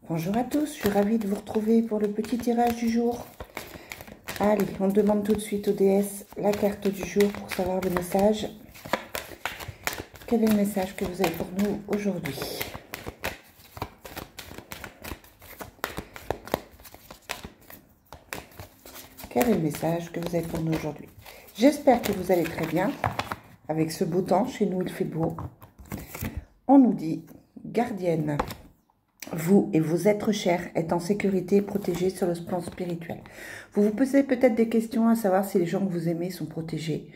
Bonjour à tous, je suis ravie de vous retrouver pour le petit tirage du jour. Allez, on demande tout de suite aux déesses la carte du jour pour savoir le message. Quel est le message que vous avez pour nous aujourd'hui? Quel est le message que vous avez pour nous aujourd'hui? J'espère que vous allez très bien. Avec ce beau temps, chez nous il fait beau. On nous dit, gardienne, vous et vos êtres chers êtes en sécurité et protégés sur le plan spirituel. Vous vous posez peut-être des questions à savoir si les gens que vous aimez sont protégés.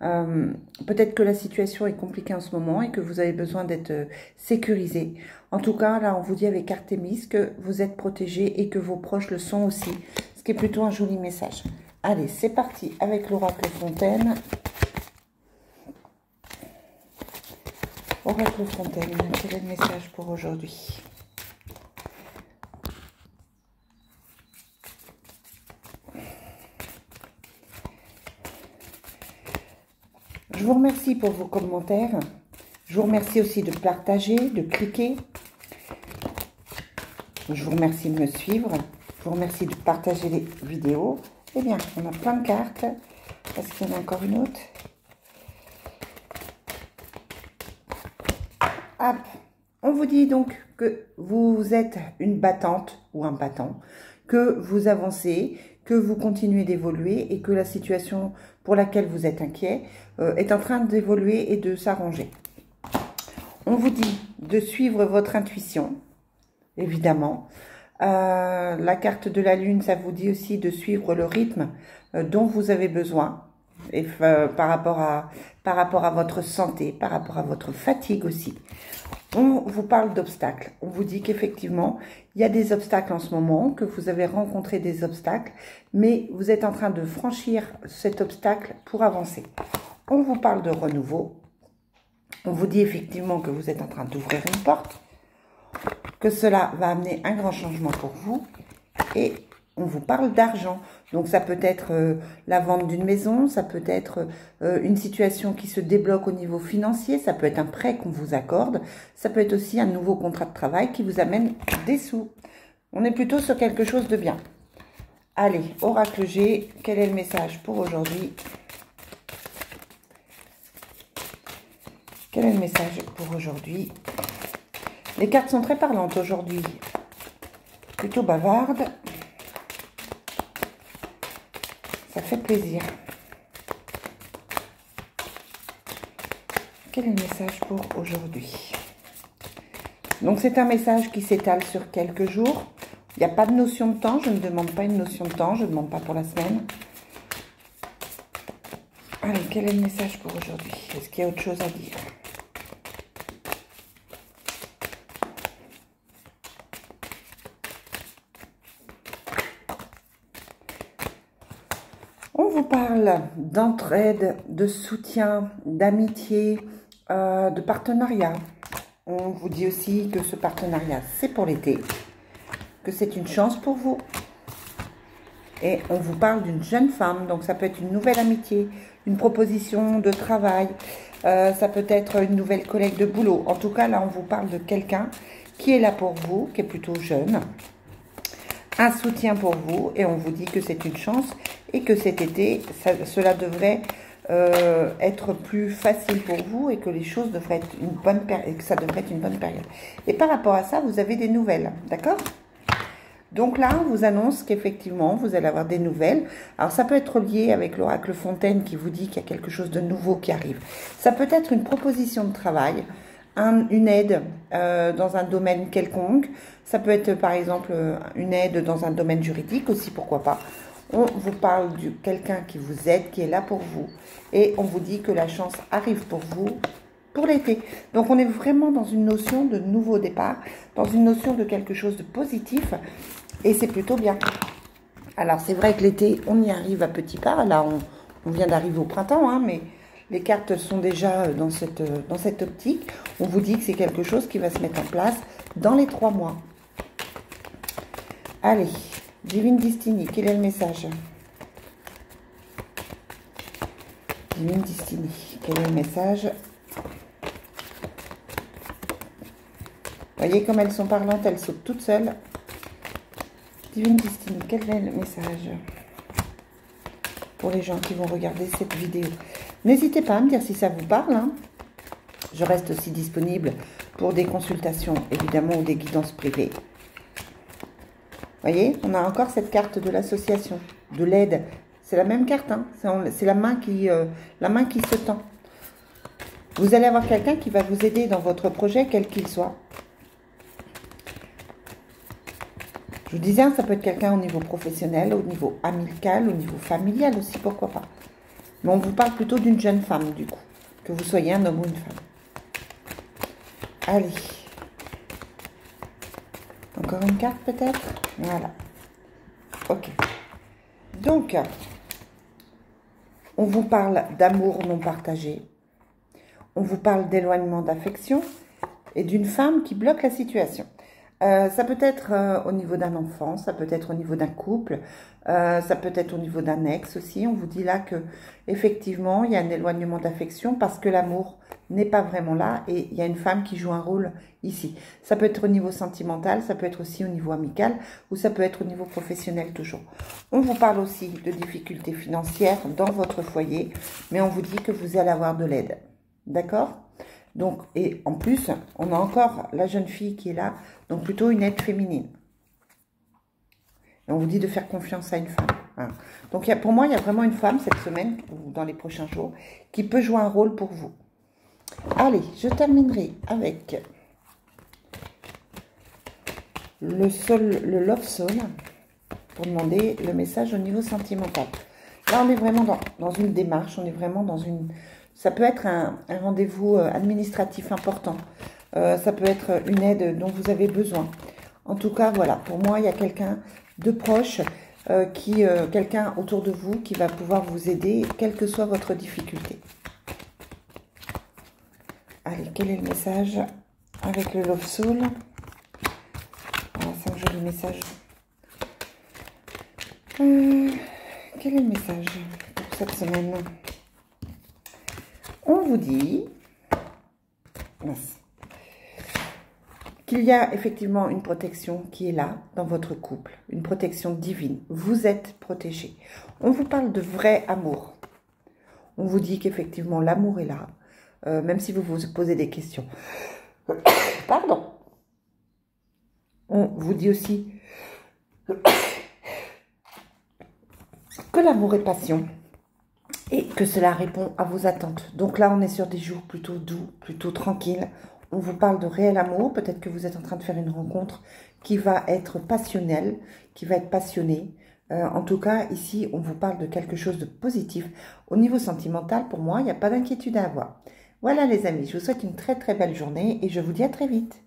Peut-être que la situation est compliquée en ce moment et que vous avez besoin d'être sécurisé. En tout cas, là, on vous dit avec Artémis que vous êtes protégés et que vos proches le sont aussi. Ce qui est plutôt un joli message. Allez, c'est parti avec l'oracle Fontaine. Oracle Fontaine, quel est le message pour aujourd'hui? Je vous remercie pour vos commentaires. Je vous remercie aussi de partager, de cliquer. Je vous remercie de me suivre. Je vous remercie de partager les vidéos. Eh bien, on a plein de cartes. Est-ce qu'il y en a encore une autre? Hop. On vous dit donc que vous êtes une battante ou un battant, que vous avancez, que vous continuez d'évoluer et que la situation pour laquelle vous êtes inquiet est en train d'évoluer et de s'arranger. On vous dit de suivre votre intuition, évidemment. La carte de la lune, ça vous dit aussi de suivre le rythme dont vous avez besoin et par rapport à votre santé, par rapport à votre fatigue aussi. On vous parle d'obstacles. On vous dit qu'effectivement, il y a des obstacles en ce moment, que vous avez rencontré des obstacles, mais vous êtes en train de franchir cet obstacle pour avancer. On vous parle de renouveau. On vous dit effectivement que vous êtes en train d'ouvrir une porte, que cela va amener un grand changement pour vous, et on vous parle d'argent. Donc ça peut être la vente d'une maison, ça peut être une situation qui se débloque au niveau financier, ça peut être un prêt qu'on vous accorde, ça peut être aussi un nouveau contrat de travail qui vous amène des sous. On est plutôt sur quelque chose de bien. Allez, oracle G, quel est le message pour aujourd'hui? Quel est le message pour aujourd'hui? Les cartes sont très parlantes aujourd'hui, plutôt bavardes. Ça fait plaisir. Quel est le message pour aujourd'hui? Donc c'est un message qui s'étale sur quelques jours. Il n'y a pas de notion de temps. Je ne demande pas une notion de temps. Je ne demande pas pour la semaine. Allez, quel est le message pour aujourd'hui? Est-ce qu'il y a autre chose à dire? On vous parle d'entraide, de soutien, d'amitié, de partenariat. On vous dit aussi que ce partenariat, c'est pour l'été, que c'est une chance pour vous. Et on vous parle d'une jeune femme, donc ça peut être une nouvelle amitié, une proposition de travail, ça peut être une nouvelle collègue de boulot. En tout cas, là, on vous parle de quelqu'un qui est là pour vous, qui est plutôt jeune. Un soutien pour vous et on vous dit que c'est une chance et que cet été, cela devrait être plus facile pour vous et que les choses devraient être ça devrait être une bonne période. Et par rapport à ça, vous avez des nouvelles, d'accord? Donc là, on vous annonce qu'effectivement, vous allez avoir des nouvelles. Alors, ça peut être lié avec l'oracle Fontaine qui vous dit qu'il y a quelque chose de nouveau qui arrive. Ça peut être une proposition de travail, une aide dans un domaine quelconque. Ça peut être par exemple une aide dans un domaine juridique aussi, pourquoi pas. On vous parle de quelqu'un qui vous aide, qui est là pour vous. Et on vous dit que la chance arrive pour vous pour l'été. Donc on est vraiment dans une notion de nouveau départ, dans une notion de quelque chose de positif. Et c'est plutôt bien. Alors c'est vrai que l'été, on y arrive à petits pas. Là, on vient d'arriver au printemps, hein, mais les cartes sont déjà dans cette optique. On vous dit que c'est quelque chose qui va se mettre en place dans les 3 mois. Allez, Divine Destiny, quel est le message? Divine Destiny, quel est le message? voyez comme elles sont parlantes, elles sautent toutes seules. Divine Destiny, quel est le message pour les gens qui vont regarder cette vidéo? N'hésitez pas à me dire si ça vous parle. Hein. Je reste aussi disponible pour des consultations, évidemment, ou des guidances privées. Vous voyez, on a encore cette carte de l'association, de l'aide. C'est la même carte, hein. C'est la main qui se tend. Vous allez avoir quelqu'un qui va vous aider dans votre projet, quel qu'il soit. Je vous disais, hein, ça peut être quelqu'un au niveau professionnel, au niveau amical, au niveau familial aussi, pourquoi pas. Mais on vous parle plutôt d'une jeune femme, du coup. Que vous soyez un homme ou une femme. Allez. Encore une carte, peut-être? Voilà. Ok. Donc, on vous parle d'amour non partagé. On vous parle d'éloignement d'affection et d'une femme qui bloque la situation. Ça peut être au niveau d'un enfant, ça peut être au niveau d'un couple, ça peut être au niveau d'un ex aussi. On vous dit là que effectivement il y a un éloignement d'affection parce que l'amour n'est pas vraiment là et il y a une femme qui joue un rôle ici. Ça peut être au niveau sentimental, ça peut être aussi au niveau amical ou ça peut être au niveau professionnel toujours. On vous parle aussi de difficultés financières dans votre foyer, mais on vous dit que vous allez avoir de l'aide. D'accord ? Donc, et en plus, on a encore la jeune fille qui est là, donc plutôt une aide féminine. Et on vous dit de faire confiance à une femme. Hein. Donc, pour moi, il y a vraiment une femme cette semaine, ou dans les prochains jours, qui peut jouer un rôle pour vous. Allez, je terminerai avec le Love Soul, pour demander le message au niveau sentimental. Là, on est vraiment dans une démarche, on est vraiment dans une... Ça peut être un rendez-vous administratif important. Ça peut être une aide dont vous avez besoin. En tout cas, voilà, pour moi, il y a quelqu'un de proche, quelqu'un autour de vous qui va pouvoir vous aider, quelle que soit votre difficulté. Allez, quel est le message avec le Love Soul? Voilà, c'est un joli message. Quel est le message pour cette semaine? On vous dit qu'il y a effectivement une protection qui est là dans votre couple, une protection divine. Vous êtes protégé. On vous parle de vrai amour. On vous dit qu'effectivement l'amour est là, même si vous vous posez des questions. Pardon. On vous dit aussi que l'amour est passion. Et que cela répond à vos attentes. Donc là, on est sur des jours plutôt doux, plutôt tranquilles. On vous parle de réel amour. Peut-être que vous êtes en train de faire une rencontre qui va être passionnelle, qui va être passionnée. En tout cas, ici, on vous parle de quelque chose de positif. Au niveau sentimental, pour moi, il n'y a pas d'inquiétude à avoir. Voilà les amis, je vous souhaite une très très belle journée et je vous dis à très vite.